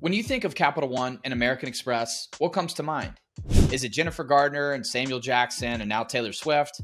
When you think of Capital One and American Express, what comes to mind? Is it Jennifer Gardner and Samuel Jackson and now Taylor Swift?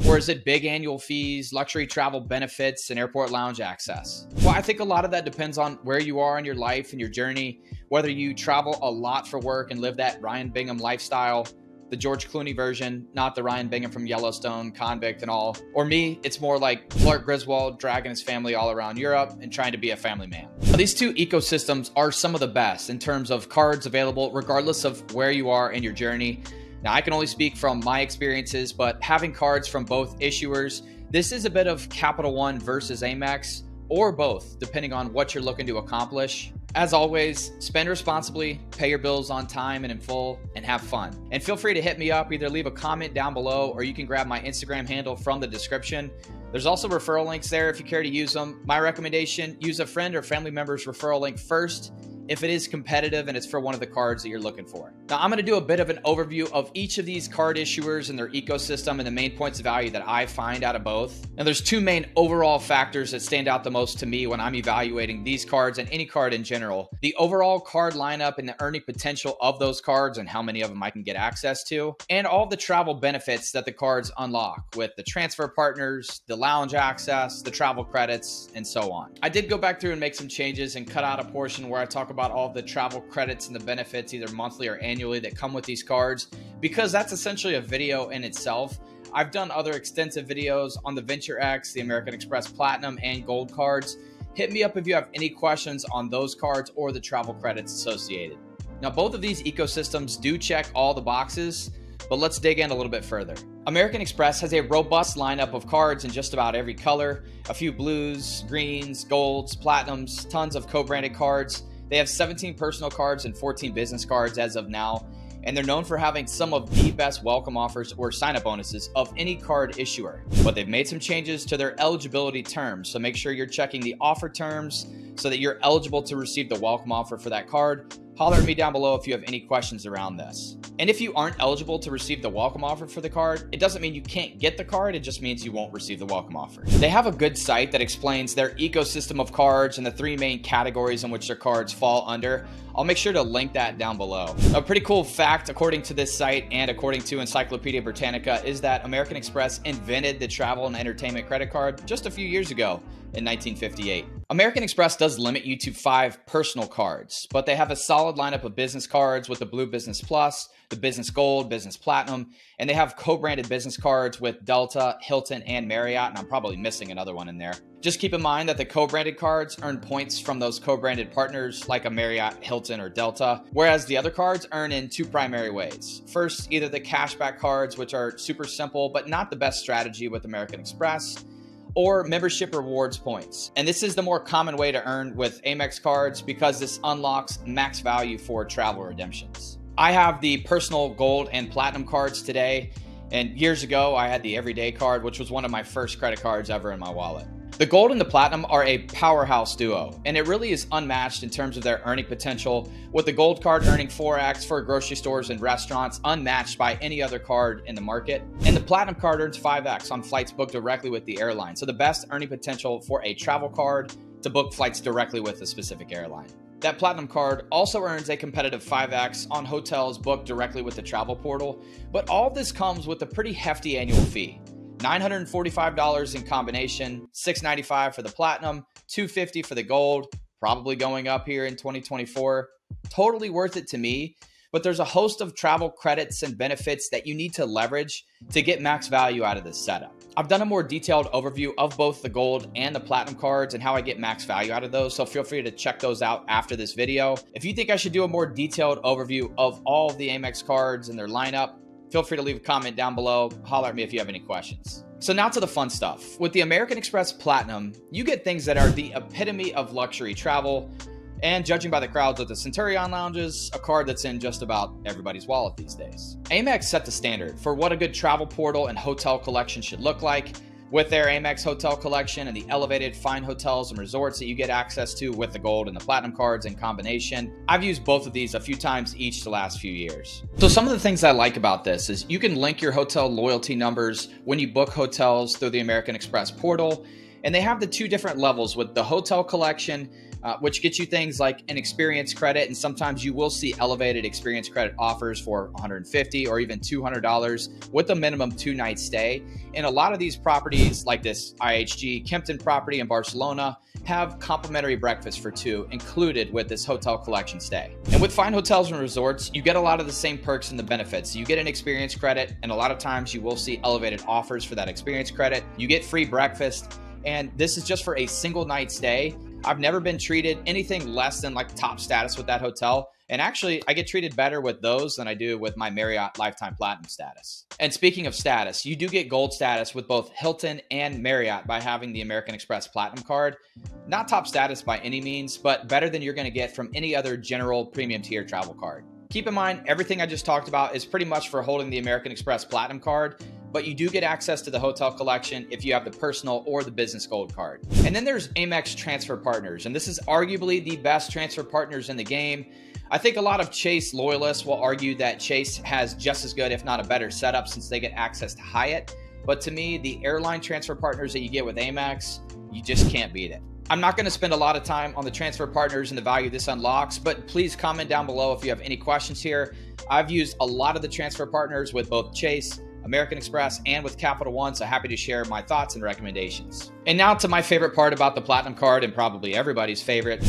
Or is it big annual fees, luxury travel benefits, and airport lounge access? Well, I think a lot of that depends on where you are in your life and your journey, whether you travel a lot for work and live that Ryan Bingham lifestyle, the George Clooney version, not the Ryan Bingham from Yellowstone, convict and all. Or me, it's more like Clark Griswold dragging his family all around Europe and trying to be a family man. Now, these two ecosystems are some of the best in terms of cards available, regardless of where you are in your journey. Now, I can only speak from my experiences, but having cards from both issuers, this is a bit of Capital One versus Amex, or both, depending on what you're looking to accomplish. As always, spend responsibly, pay your bills on time and in full, and have fun. And feel free to hit me up, either leave a comment down below, or you can grab my Instagram handle from the description. There's also referral links there if you care to use them. My recommendation, use a friend or family member's referral link first if it is competitive and it's for one of the cards that you're looking for. Now, I'm going to do a bit of an overview of each of these card issuers and their ecosystem and the main points of value that I find out of both. Now, there's two main overall factors that stand out the most to me when I'm evaluating these cards and any card in general. The overall card lineup and the earning potential of those cards and how many of them I can get access to, and all the travel benefits that the cards unlock with the transfer partners, the lounge access, the travel credits, and so on. I did go back through and make some changes and cut out a portion where I talk about all of the travel credits and the benefits, either monthly or annually, that come with these cards, because that's essentially a video in itself. I've done other extensive videos on the Venture X, the American Express Platinum and Gold cards. Hit me up if you have any questions on those cards or the travel credits associated. Now, both of these ecosystems do check all the boxes, but let's dig in a little bit further. American Express has a robust lineup of cards in just about every color, a few blues, greens, golds, platinums, tons of co-branded cards. They have 17 personal cards and 14 business cards as of now, and they're known for having some of the best welcome offers or sign-up bonuses of any card issuer. But they've made some changes to their eligibility terms, so make sure you're checking the offer terms so that you're eligible to receive the welcome offer for that card. Holler at me down below if you have any questions around this. And if you aren't eligible to receive the welcome offer for the card, it doesn't mean you can't get the card, it just means you won't receive the welcome offer. They have a good site that explains their ecosystem of cards and the three main categories in which their cards fall under. I'll make sure to link that down below. A pretty cool fact, according to this site and according to Encyclopedia Britannica, is that American Express invented the travel and entertainment credit card just a few years ago in 1958. American Express does limit you to 5 personal cards, but they have a solid lineup of business cards with the Blue Business Plus, the Business Gold, Business Platinum, and they have co-branded business cards with Delta, Hilton, and Marriott, and I'm probably missing another one in there. Just keep in mind that the co-branded cards earn points from those co-branded partners like a Marriott, Hilton, or Delta, whereas the other cards earn in 2 primary ways. First, either the cashback cards, which are super simple but not the best strategy with American Express, or membership rewards points. And this is the more common way to earn with Amex cards because this unlocks max value for travel redemptions. I have the personal gold and platinum cards today, and years ago I had the everyday card, which was one of my first credit cards ever in my wallet. The gold and the platinum are a powerhouse duo, and it really is unmatched in terms of their earning potential, with the gold card earning 4x for grocery stores and restaurants, unmatched by any other card in the market. And the platinum card earns 5x on flights booked directly with the airline. So the best earning potential for a travel card to book flights directly with a specific airline. That platinum card also earns a competitive 5x on hotels booked directly with the travel portal, but all this comes with a pretty hefty annual fee. $945 in combination, $695 for the platinum, $250 for the gold, probably going up here in 2024. Totally worth it to me, but there's a host of travel credits and benefits that you need to leverage to get max value out of this setup. I've done a more detailed overview of both the gold and the platinum cards and how I get max value out of those, so feel free to check those out after this video. If you think I should do a more detailed overview of all of the Amex cards and their lineup, feel free to leave a comment down below. Holler at me if you have any questions. So now to the fun stuff. With the American Express Platinum, you get things that are the epitome of luxury travel, and judging by the crowds at the Centurion lounges, a card that's in just about everybody's wallet these days. Amex set the standard for what a good travel portal and hotel collection should look like, with their Amex Hotel Collection and the elevated fine hotels and resorts that you get access to with the gold and the platinum cards in combination. I've used both of these a few times each the last few years. So some of the things I like about this is you can link your hotel loyalty numbers when you book hotels through the American Express portal. And they have the 2 different levels with the Hotel Collection, which gets you things like an experience credit. And sometimes you will see elevated experience credit offers for $150 or even $200 with a minimum 2-night stay. And a lot of these properties like this IHG Kempton property in Barcelona have complimentary breakfast for 2 included with this hotel collection stay. And with fine hotels and resorts, you get a lot of the same perks and the benefits. You get an experience credit, and a lot of times you will see elevated offers for that experience credit. You get free breakfast, and this is just for a single night stay. I've never been treated anything less than like top status with that hotel. And actually, I get treated better with those than I do with my Marriott Lifetime Platinum status. And speaking of status, you do get gold status with both Hilton and Marriott by having the American Express Platinum card. Not top status by any means, but better than you're going to get from any other general premium tier travel card. Keep in mind, everything I just talked about is pretty much for holding the American Express Platinum card, but you do get access to the hotel collection if you have the personal or the business gold card. And then there's Amex Transfer Partners, and this is arguably the best transfer partners in the game. I think a lot of Chase loyalists will argue that Chase has just as good, if not a better setup, since they get access to Hyatt. But to me, the airline transfer partners that you get with Amex, you just can't beat it. I'm not going to spend a lot of time on the transfer partners and the value this unlocks, but please comment down below if you have any questions here. I've used a lot of the transfer partners with both Chase, American Express, and with Capital One, so happy to share my thoughts and recommendations. And now to my favorite part about the Platinum card, and probably everybody's favorite,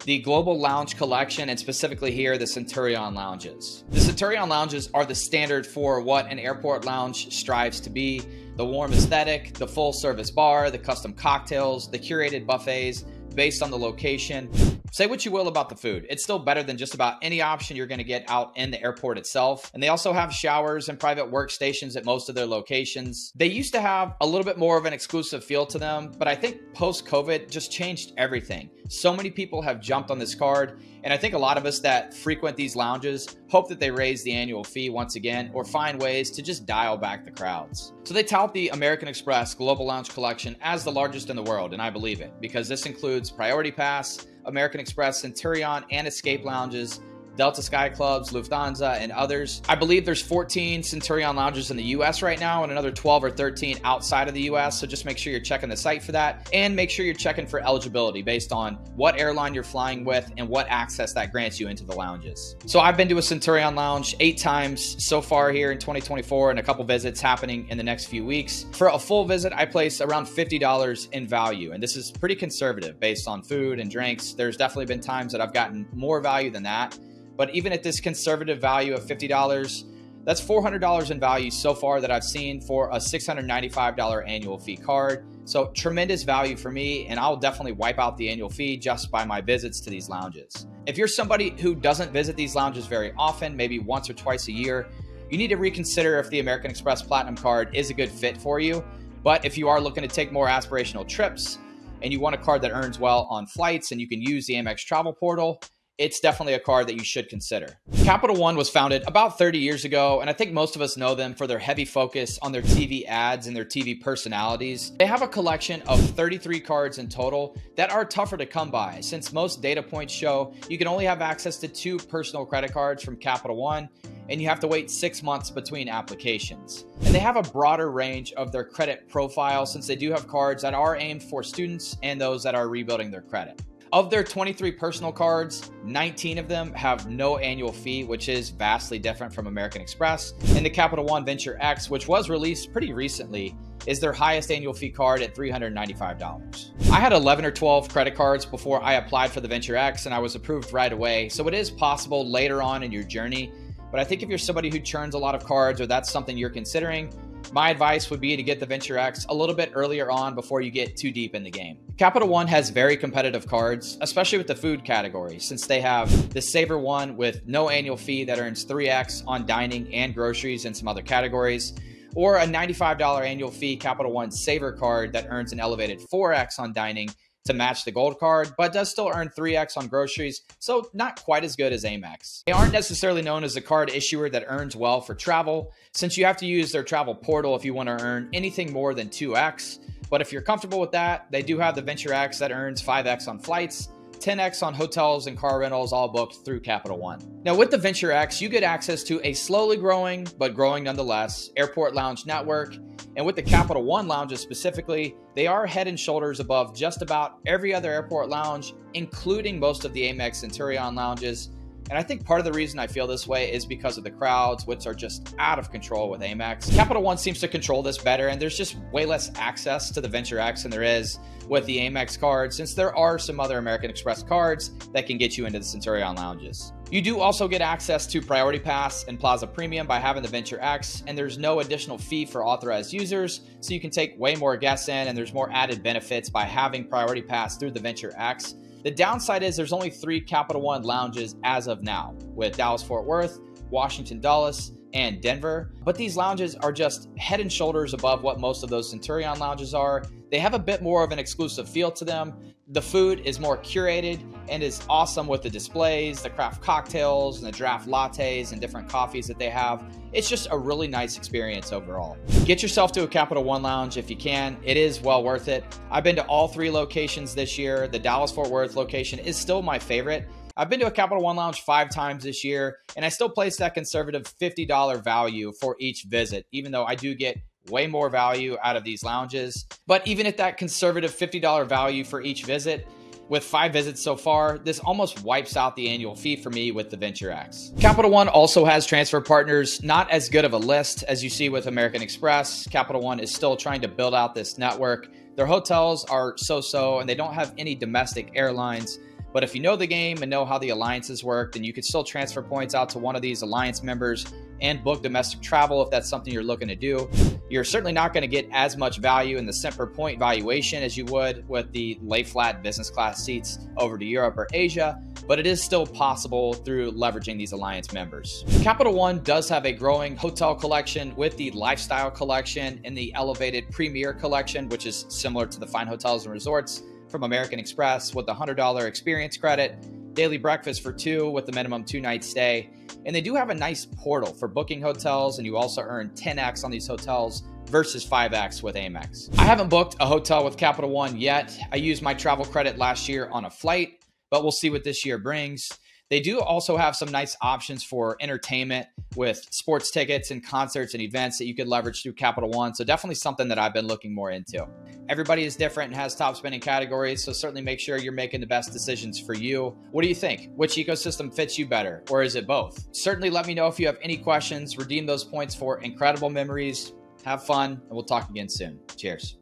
the Global Lounge Collection, and specifically here, the Centurion lounges. The Centurion lounges are the standard for what an airport lounge strives to be. The warm aesthetic, the full service bar, the custom cocktails, the curated buffets based on the location. Say what you will about the food, it's still better than just about any option you're going to get out in the airport itself. And they also have showers and private workstations at most of their locations. They used to have a little bit more of an exclusive feel to them, but I think post-COVID just changed everything. So many people have jumped on this card, and I think a lot of us that frequent these lounges hope that they raise the annual fee once again or find ways to just dial back the crowds. So they tout the American Express Global Lounge Collection as the largest in the world, and I believe it, because this includes Priority Pass, American Express, Centurion, and Escape Lounges, Delta Sky Clubs, Lufthansa, and others. I believe there's 14 Centurion lounges in the US right now and another 12 or 13 outside of the US, so just make sure you're checking the site for that, and make sure you're checking for eligibility based on what airline you're flying with and what access that grants you into the lounges. So I've been to a Centurion lounge 8 times so far here in 2024, and a couple visits happening in the next few weeks. For a full visit, I place around $50 in value, and this is pretty conservative based on food and drinks. There's definitely been times that I've gotten more value than that. But even at this conservative value of $50, that's $400 in value so far that I've seen for a $695 annual fee card. So tremendous value for me, and I'll definitely wipe out the annual fee just by my visits to these lounges. If you're somebody who doesn't visit these lounges very often, maybe once or twice a year, you need to reconsider if the American Express Platinum card is a good fit for you. But if you are looking to take more aspirational trips and you want a card that earns well on flights and you can use the Amex Travel Portal, it's definitely a card that you should consider. Capital One was founded about 30 years ago, and I think most of us know them for their heavy focus on their TV ads and their TV personalities. They have a collection of 33 cards in total that are tougher to come by, since most data points show you can only have access to 2 personal credit cards from Capital One, and you have to wait 6 months between applications. And they have a broader range of their credit profile, since they do have cards that are aimed for students and those that are rebuilding their credit. Of their 23 personal cards, 19 of them have no annual fee, which is vastly different from American Express. And the Capital One Venture X, which was released pretty recently, is their highest annual fee card at $395. I had 11 or 12 credit cards before I applied for the Venture X, and I was approved right away. So it is possible later on in your journey. But I think if you're somebody who churns a lot of cards, or that's something you're considering, my advice would be to get the Venture X a little bit earlier on before you get too deep in the game. Capital One has very competitive cards, especially with the food category, since they have the Saver One with no annual fee that earns 3x on dining and groceries and some other categories, or a $95 annual fee Capital One Saver card that earns an elevated 4x on dining to match the gold card, but does still earn 3x on groceries, so not quite as good as Amex. They aren't necessarily known as a card issuer that earns well for travel, since you have to use their travel portal if you want to earn anything more than 2x. But if you're comfortable with that, they do have the Venture X that earns 5x on flights, 10x on hotels and car rentals, all booked through Capital One. Now with the Venture X, you get access to a slowly growing, but growing nonetheless, airport lounge network, And with the Capital One lounges specifically, they are head and shoulders above just about every other airport lounge, including most of the Amex Centurion lounges. And I think part of the reason I feel this way is because of the crowds, which are just out of control with Amex. Capital One seems to control this better, and there's just way less access to the Venture X than there is with the Amex card, since there are some other American Express cards that can get you into the Centurion lounges. You do also get access to Priority Pass and Plaza Premium by having the Venture X, and there's no additional fee for authorized users, so you can take way more guests in, and there's more added benefits by having Priority Pass through the Venture X. The downside is there's only 3 Capital One lounges as of now, with Dallas-Fort Worth, Washington Dulles, and Denver. But these lounges are just head and shoulders above what most of those Centurion lounges are. They have a bit more of an exclusive feel to them. The food is more curated and is awesome with the displays, the craft cocktails, and the draft lattes and different coffees that they have. It's just a really nice experience overall. Get yourself to a Capital One lounge if you can. It is well worth it. I've been to all 3 locations this year. The Dallas-Fort Worth location is still my favorite. I've been to a Capital One lounge 5 times this year, and I still place that conservative $50 value for each visit, even though I do get way more value out of these lounges. But even at that conservative $50 value for each visit, with 5 visits so far, this almost wipes out the annual fee for me with the Venture X. Capital One also has transfer partners, not as good of a list as you see with American Express. Capital One is still trying to build out this network. Their hotels are so-so, and they don't have any domestic airlines. But if you know the game and know how the alliances work, then you can still transfer points out to one of these alliance members and book domestic travel if that's something you're looking to do. You're certainly not going to get as much value in the cent per point valuation as you would with the lay flat business class seats over to Europe or Asia, but it is still possible through leveraging these alliance members. Capital One does have a growing hotel collection with the lifestyle collection and the elevated premier collection, which is similar to the fine hotels and resorts from American Express, with the $100 experience credit, daily breakfast for 2 with the minimum 2-night stay. And they do have a nice portal for booking hotels, and you also earn 10x on these hotels versus 5x with Amex. I haven't booked a hotel with Capital One yet. I used my travel credit last year on a flight, but we'll see what this year brings. They do also have some nice options for entertainment with sports tickets and concerts and events that you could leverage through Capital One. So definitely something that I've been looking more into. Everybody is different and has top spending categories, so certainly make sure you're making the best decisions for you. What do you think? Which ecosystem fits you better, or is it both? Certainly let me know if you have any questions. Redeem those points for incredible memories. Have fun, and we'll talk again soon. Cheers.